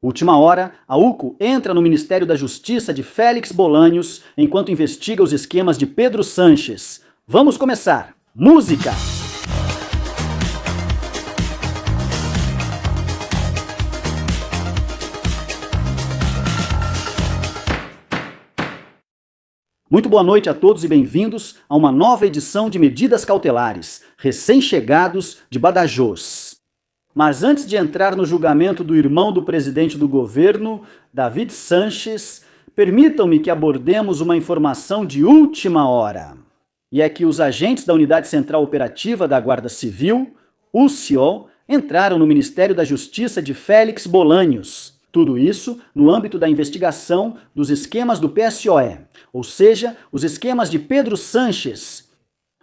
Última hora, a UCO entra no Ministério da Justiça de Félix Bolanhos enquanto investiga os esquemas de Pedro Sanches. Vamos começar! Música! Muito boa noite a todos e bem-vindos a uma nova edição de Medidas Cautelares, recém-chegados de Badajoz. Mas antes de entrar no julgamento do irmão do presidente do governo, David Sanches, permitam-me que abordemos uma informação de última hora. E é que os agentes da Unidade Central Operativa da Guarda Civil, UCO, entraram no Ministério da Justiça de Félix Bolanhos. Tudo isso no âmbito da investigação dos esquemas do PSOE, ou seja, os esquemas de Pedro Sanches.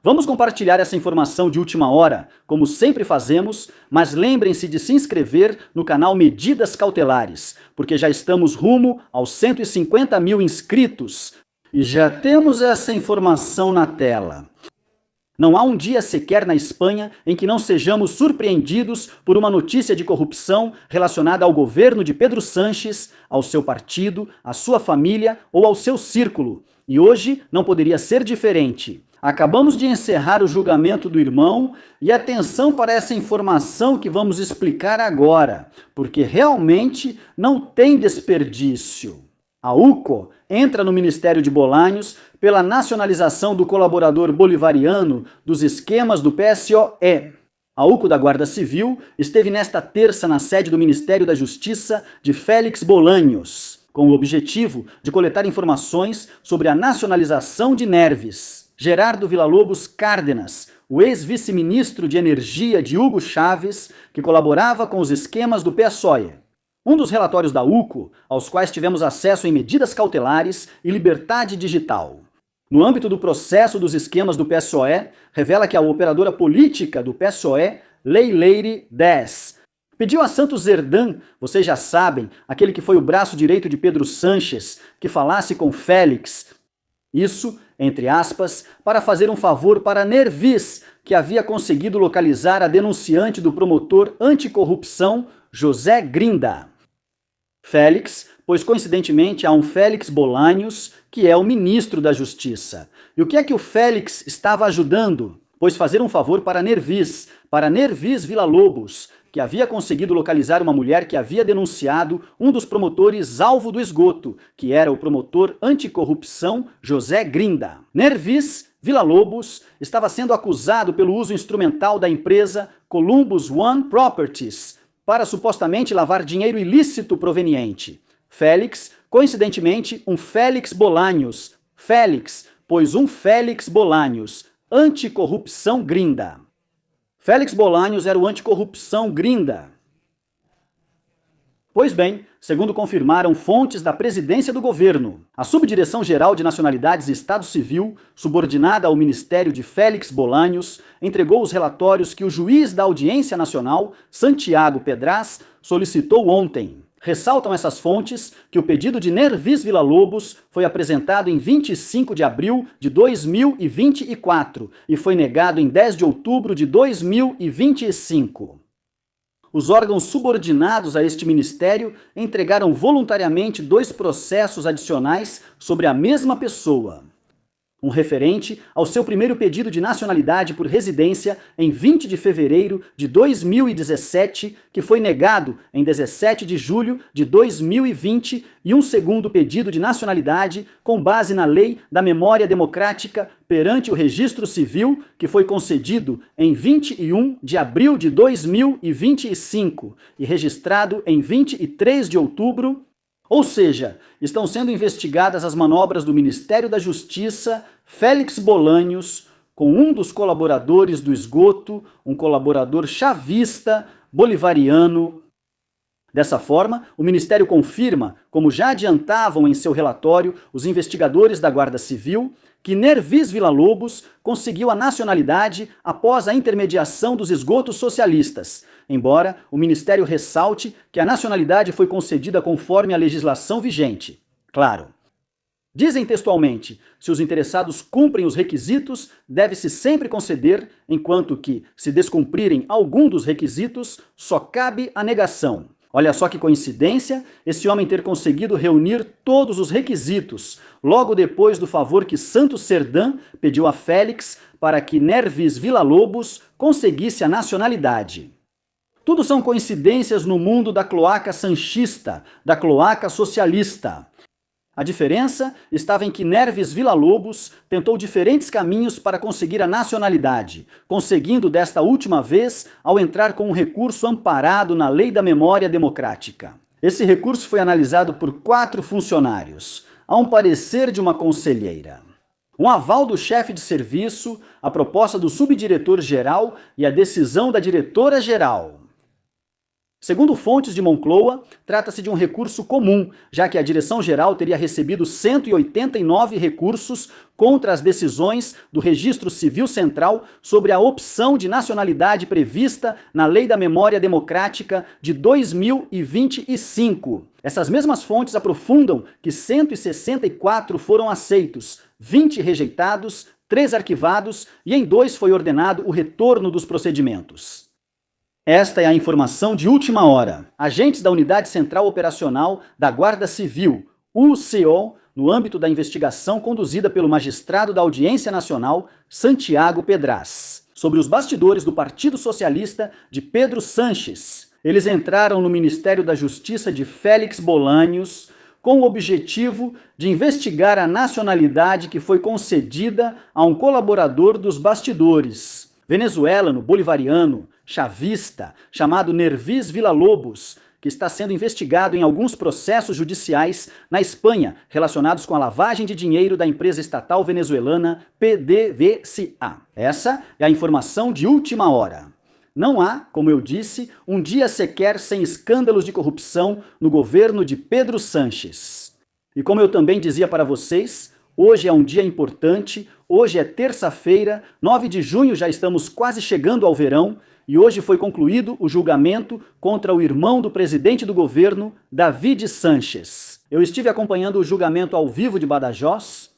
Vamos compartilhar essa informação de última hora, como sempre fazemos, mas lembrem-se de se inscrever no canal Medidas Cautelares, porque já estamos rumo aos 150 mil inscritos e já temos essa informação na tela. Não há um dia sequer na Espanha em que não sejamos surpreendidos por uma notícia de corrupção relacionada ao governo de Pedro Sanches, ao seu partido, à sua família ou ao seu círculo. E hoje não poderia ser diferente. Acabamos de encerrar o julgamento do irmão e atenção para essa informação que vamos explicar agora, porque realmente não tem desperdício. A UCO entra no Ministério de Bolanhos pela nacionalização do colaborador bolivariano dos esquemas do PSOE. A UCO da Guarda Civil esteve nesta terça na sede do Ministério da Justiça de Félix Bolanhos, com o objetivo de coletar informações sobre a nacionalização de Nervis. Gerardo Villa-Lobos Cárdenas, o ex-vice-ministro de Energia de Hugo Chávez, que colaborava com os esquemas do PSOE. Um dos relatórios da UCO, aos quais tivemos acesso em medidas cautelares e liberdade digital. No âmbito do processo dos esquemas do PSOE, revela que a operadora política do PSOE, Leileire 10, pediu a Santos Zerdan, vocês já sabem, aquele que foi o braço direito de Pedro Sanches, que falasse com Félix. Isso, entre aspas, para fazer um favor para Nervis, que havia conseguido localizar a denunciante do promotor anticorrupção, José Grinda. Félix, pois coincidentemente há um Félix Bolanhos, que é o ministro da Justiça. E o que é que o Félix estava ajudando? Pois fazer um favor para Nervis Villa-Lobos, que havia conseguido localizar uma mulher que havia denunciado um dos promotores alvo do esgoto, que era o promotor anticorrupção José Grinda. Nervis Villa-Lobos estava sendo acusado pelo uso instrumental da empresa Columbus One Properties, para supostamente lavar dinheiro ilícito proveniente. Félix, coincidentemente, um Félix Bolanhos. Félix, pois um Félix Bolanhos, anticorrupção Grinda. Félix Bolanhos era o anticorrupção Grinda. Pois bem, segundo confirmaram fontes da presidência do governo, a Subdireção-Geral de Nacionalidades e Estado Civil, subordinada ao Ministério de Félix Bolanhos, entregou os relatórios que o juiz da Audiência Nacional, Santiago Pedraz, solicitou ontem. Ressaltam essas fontes que o pedido de Nervis Villa-Lobos foi apresentado em 25 de abril de 2024 e foi negado em 10 de outubro de 2025. Os órgãos subordinados a este ministério entregaram voluntariamente 2 processos adicionais sobre a mesma pessoa. Um referente ao seu primeiro pedido de nacionalidade por residência em 20 de fevereiro de 2017, que foi negado em 17 de julho de 2020, e um segundo pedido de nacionalidade com base na Lei da Memória Democrática perante o Registro Civil, que foi concedido em 21 de abril de 2025 e registrado em 23 de outubro. Ou seja, estão sendo investigadas as manobras do Ministério da Justiça, Félix Bolanhos, com um dos colaboradores do esgoto, um colaborador chavista, bolivariano. Dessa forma, o Ministério confirma, como já adiantavam em seu relatório os investigadores da Guarda Civil, que Nervis Villa-Lobos conseguiu a nacionalidade após a intermediação dos esgotos socialistas, embora o Ministério ressalte que a nacionalidade foi concedida conforme a legislação vigente. Claro. Dizem textualmente, se os interessados cumprem os requisitos, deve-se sempre conceder, enquanto que, se descumprirem algum dos requisitos, só cabe a negação. Olha só que coincidência esse homem ter conseguido reunir todos os requisitos, logo depois do favor que Santos Serdã pediu a Félix para que Nervis Villa-Lobos conseguisse a nacionalidade. Tudo são coincidências no mundo da cloaca sanchista, da cloaca socialista. A diferença estava em que Nervis Villa-Lobos tentou diferentes caminhos para conseguir a nacionalidade, conseguindo desta última vez ao entrar com um recurso amparado na Lei da Memória Democrática. Esse recurso foi analisado por 4 funcionários, a um parecer de uma conselheira. Um aval do chefe de serviço, a proposta do subdiretor-geral e a decisão da diretora-geral. Segundo fontes de Moncloa, trata-se de um recurso comum, já que a direção-geral teria recebido 189 recursos contra as decisões do Registro Civil Central sobre a opção de nacionalidade prevista na Lei da Memória Democrática de 2025. Essas mesmas fontes aprofundam que 164 foram aceitos, 20 rejeitados, 3 arquivados e em 2 foi ordenado o retorno dos procedimentos. Esta é a informação de última hora. Agentes da Unidade Central Operacional da Guarda Civil, UCO, no âmbito da investigação conduzida pelo magistrado da Audiência Nacional, Santiago Pedraz, sobre os bastidores do Partido Socialista de Pedro Sanches. Eles entraram no Ministério da Justiça de Félix Bolanhos com o objetivo de investigar a nacionalidade que foi concedida a um colaborador dos bastidores, venezuelano, bolivariano, chavista, chamado Nervis Villa-Lobos, que está sendo investigado em alguns processos judiciais na Espanha, relacionados com a lavagem de dinheiro da empresa estatal venezuelana PDVSA. Essa é a informação de última hora. Não há, como eu disse, um dia sequer sem escândalos de corrupção no governo de Pedro Sanches. E como eu também dizia para vocês, hoje é um dia importante, hoje é terça-feira, 9 de junho, já estamos quase chegando ao verão, e hoje foi concluído o julgamento contra o irmão do presidente do governo, David Sanches. Eu estive acompanhando o julgamento ao vivo de Badajoz.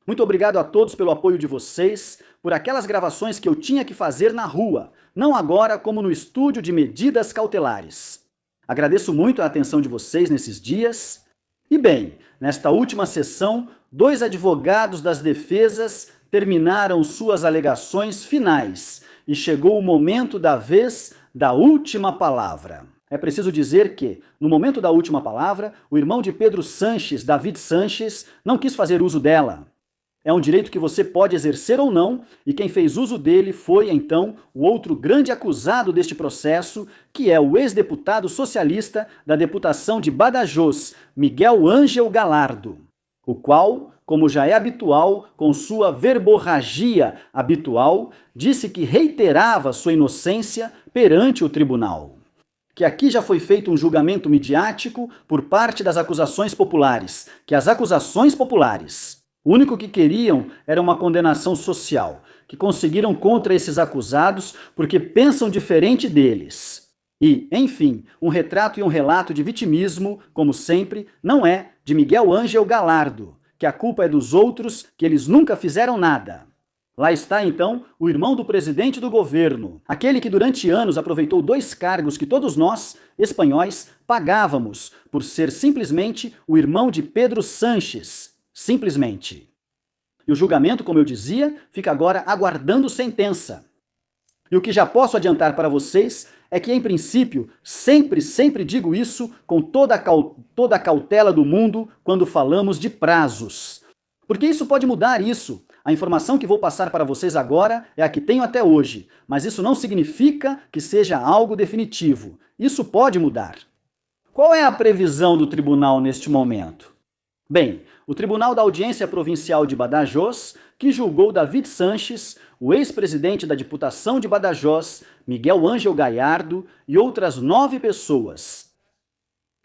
Muito obrigado a todos pelo apoio de vocês, por aquelas gravações que eu tinha que fazer na rua, não agora como no estúdio de medidas cautelares. Agradeço muito a atenção de vocês nesses dias. E bem, nesta última sessão, 2 advogados das defesas terminaram suas alegações finais e chegou o momento da vez da última palavra. É preciso dizer que, no momento da última palavra, o irmão de Pedro Sanches, David Sanches, não quis fazer uso dela. É um direito que você pode exercer ou não, e quem fez uso dele foi, então, o outro grande acusado deste processo, que é o ex-deputado socialista da deputação de Badajoz, Miguel Ángel Galardo, o qual, como já é habitual, com sua verborragia habitual, disse que reiterava sua inocência perante o tribunal. Que aqui já foi feito um julgamento midiático por parte das acusações populares, que as acusações populares, o único que queriam era uma condenação social, que conseguiram contra esses acusados porque pensam diferente deles. E, enfim, um retrato e um relato de vitimismo, como sempre, não é de Miguel Ángel Galardo, que a culpa é dos outros, que eles nunca fizeram nada. Lá está, então, o irmão do presidente do governo, aquele que durante anos aproveitou 2 cargos que todos nós, espanhóis, pagávamos, por ser simplesmente o irmão de Pedro Sanches. Simplesmente. E o julgamento, como eu dizia, fica agora aguardando sentença. E o que já posso adiantar para vocês é que, em princípio, sempre digo isso com toda a cautela do mundo quando falamos de prazos. Porque isso pode mudar isso. A informação que vou passar para vocês agora é a que tenho até hoje, mas isso não significa que seja algo definitivo. Isso pode mudar. Qual é a previsão do tribunal neste momento? Bem, o Tribunal da Audiência Provincial de Badajoz, que julgou David Sanches, o ex-presidente da Diputação de Badajoz, Miguel Ángel Galardo e outras 9 pessoas.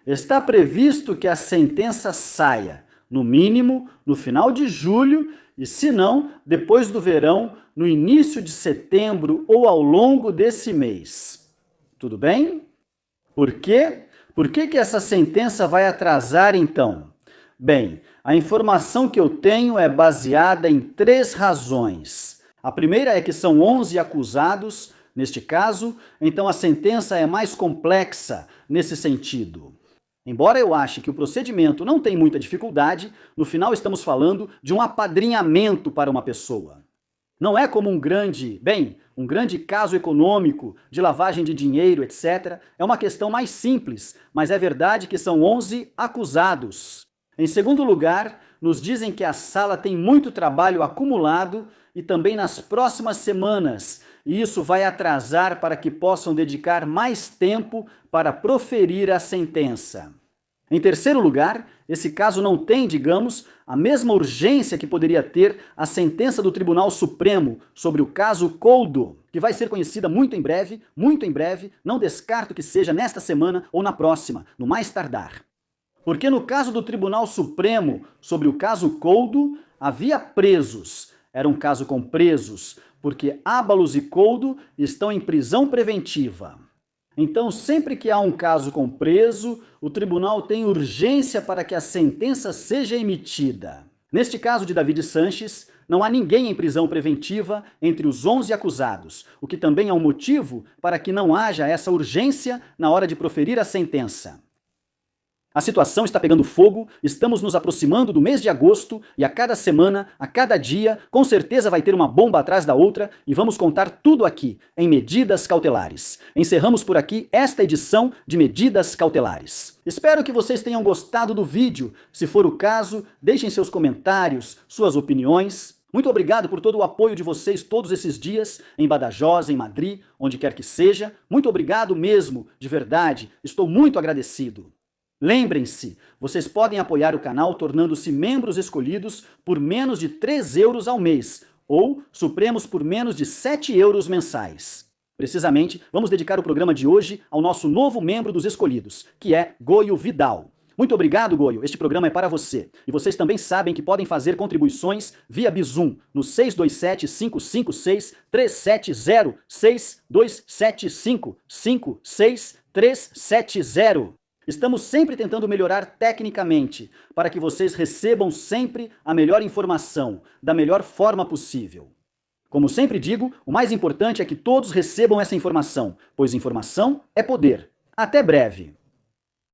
Está previsto que a sentença saia, no mínimo, no final de julho e, se não, depois do verão, no início de setembro ou ao longo desse mês. Tudo bem? Por quê? Por que essa sentença vai atrasar, então? Bem, a informação que eu tenho é baseada em 3 razões. A primeira é que são 11 acusados, Neste caso, então a sentença é mais complexa nesse sentido. Embora eu ache que o procedimento não tem muita dificuldade, no final estamos falando de um apadrinhamento para uma pessoa. Não é como um grande caso econômico, de lavagem de dinheiro, etc. É uma questão mais simples, mas é verdade que são 11 acusados. Em segundo lugar, nos dizem que a sala tem muito trabalho acumulado e também nas próximas semanas, e isso vai atrasar para que possam dedicar mais tempo para proferir a sentença. Em terceiro lugar, esse caso não tem, digamos, a mesma urgência que poderia ter a sentença do Tribunal Supremo sobre o caso Couto, que vai ser conhecida muito em breve, não descarto que seja nesta semana ou na próxima, no mais tardar. Porque no caso do Tribunal Supremo sobre o caso Couto, havia presos. Era um caso com presos, porque Ábalos e Couto estão em prisão preventiva. Então, sempre que há um caso com preso, o tribunal tem urgência para que a sentença seja emitida. Neste caso de David Sanches, não há ninguém em prisão preventiva entre os 11 acusados, o que também é um motivo para que não haja essa urgência na hora de proferir a sentença. A situação está pegando fogo, estamos nos aproximando do mês de agosto e a cada semana, a cada dia, com certeza vai ter uma bomba atrás da outra e vamos contar tudo aqui, em Medidas Cautelares. Encerramos por aqui esta edição de Medidas Cautelares. Espero que vocês tenham gostado do vídeo. Se for o caso, deixem seus comentários, suas opiniões. Muito obrigado por todo o apoio de vocês todos esses dias, em Badajoz, em Madrid, onde quer que seja. Muito obrigado mesmo, de verdade, estou muito agradecido. Lembrem-se, vocês podem apoiar o canal tornando-se membros escolhidos por menos de 3 euros ao mês, ou Supremos por menos de 7 euros mensais. Precisamente, vamos dedicar o programa de hoje ao nosso novo membro dos escolhidos, que é Goio Vidal. Muito obrigado, Goio, este programa é para você. E vocês também sabem que podem fazer contribuições via Bizum, no 627-556-370, 627-556-370. Estamos sempre tentando melhorar tecnicamente, para que vocês recebam sempre a melhor informação, da melhor forma possível. Como sempre digo, o mais importante é que todos recebam essa informação, pois informação é poder. Até breve!